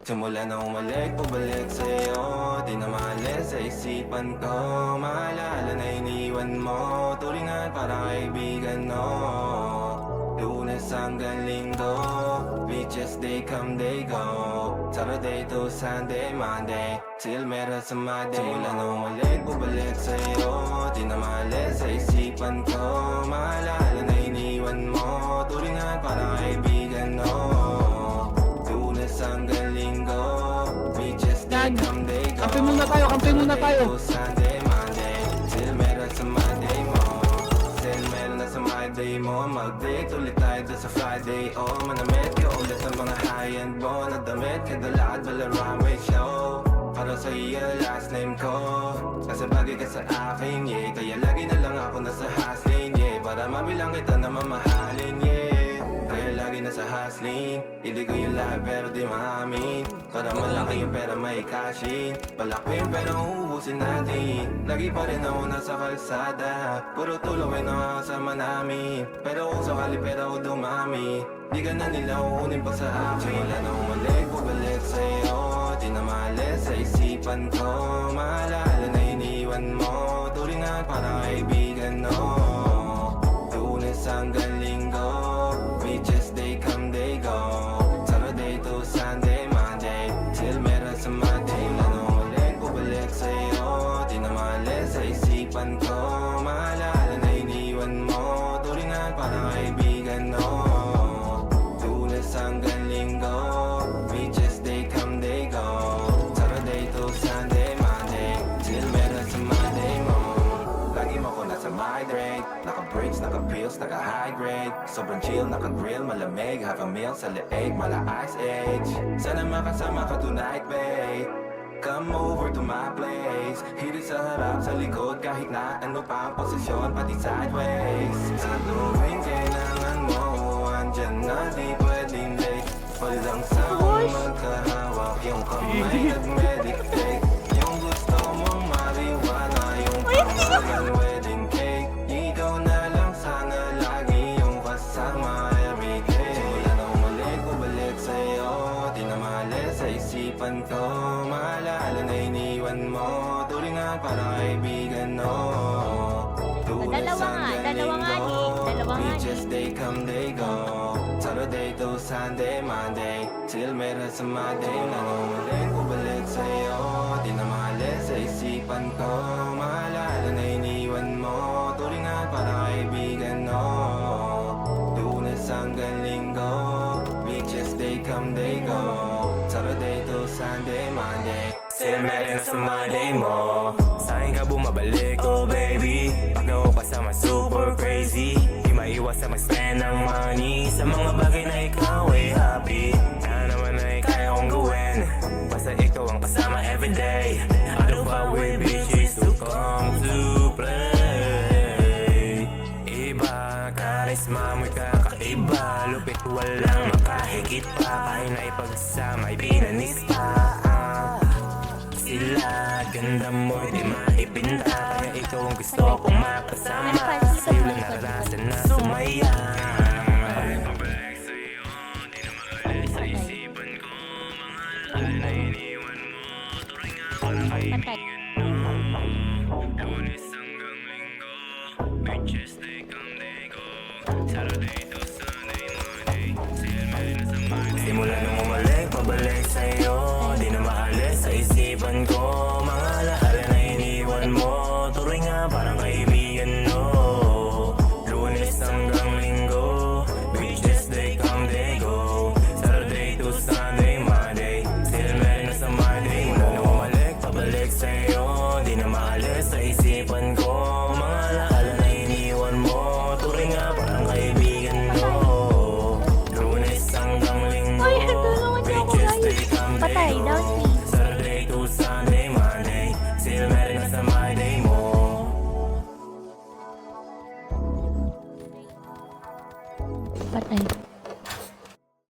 Simula na umalik, pabalik sa'yo. Di na maalis sa isipan ko. Maalala na iniwan mo. Turingan para kaibigan, no. Lunes hanggang Linggo, beaches they come, they go. Saturday to Sunday, Monday, till meron sa Monday. Simula na umalik, pabalik sa'yo. Di na maalis sa isipan ko. Maalala na iniwan mo. Turingan para kaibigan, no. Lunes hanggang Linggo, beaches they come, they go. Kampi muna tayo, kampi muna tayo. Sunday, Monday, till meron sa Monday mo. Till meron na sa Monday mo. Mag-date ulit tayo doon sa Friday. Oh, manamit ka ulit ng mga high-end mo. Nadamit ka dalakad bala runway show. Para sa iyo last name ko. Kasi bagay ka sa akin, yeah. Kaya lagi na lang ako nasa hustling, yeah. Para mabilang kita na mamahalin, yeah. Kaya lagi nasa hustling. Hindi ko yung lahat pero di maamin. Para malaki yung pera may cashin. Palaki yung pera uubusin natin. Lagi pa rin ako nasa kalsada. Puro tulong ay nakakasama namin. Pero kung sakali pera ko dumami, di ka na nila uunin pa sa akin. Wala na umalik, pabalik sa'yo. Di na maalis sa isipan ko. Maalala na iniwan mo. Turingan para kaibigan, no. Lunes hanggang Linggo, beaches they come, they go. Saturday to Sunday, Monday, till meron sa Monday. Wala na umalik, pabalik sa'yo. Di na maalis sa isipan ko. Maalala na iniwan mo. Turingan para kaibigan, no. Lunes hanggang Linggo, beaches they come, they go. Saturday to Sunday, Monday, till meron sa Monday mo. Lagi mo ko nasa migrate. Naka-breaks, naka-pills, naka-high grade. Sobrang chill, naka-grill, malamig. Have a meal sa leeg, mala ice age. Sana makasama ka tonight, babe. Come over to my place. Hirit sa harap, sa likod, kahit na ano pa ang posisyon, pati sideways. Sa tuwing kailangan mo, andyan na, di pwedeng late. Walang sawang magkahawak, yung kamay nag-meditate. Yung gusto mong mariwana, yung pangalan wedding cake. Ikaw na lang sana lagi yung kasama everyday. Simula na umalik, pabalik sa'yo. Di na maalis sa isipan ko. Maalala na iniwan mo. Turingan para kaibigan, no. Dalawa nga ni. Beaches they come, they go. Saturday to Sunday, Monday, till meron sa Monday. Wala na umalik, pabalik sa'yo. Di na maalis sa isipan ko. Maalala na iniwan mo. Turingan para kaibigan, no. Lunes hanggang Linggo, beaches they come, they go. Saturday to Sunday, Monday, till meron sa Monday mo. Saan ka bumabalik, oh baby? Pag ako kasama super crazy. Di maiwas sa mag-spend ng money sa mga bagay na ikaw ay happy. Na naman ay kaya kong gawin, basta ikaw ang kasama everyday. Ano ba with bitches to come to play? Iba, karisma mo'y kakaiba. Lupit walang makahigit pa. Kahit na ipagsama ay binanis pa. Sila, ganda mo, di maipinta. Kaya ikaw ang gusto kong makasama. Sa'yo lang naranasan na sumaya. Pabalik sa'yo, di na maalis sa isipan ko. Mga alaala na iniwan mo. Turing nga para kaibigan.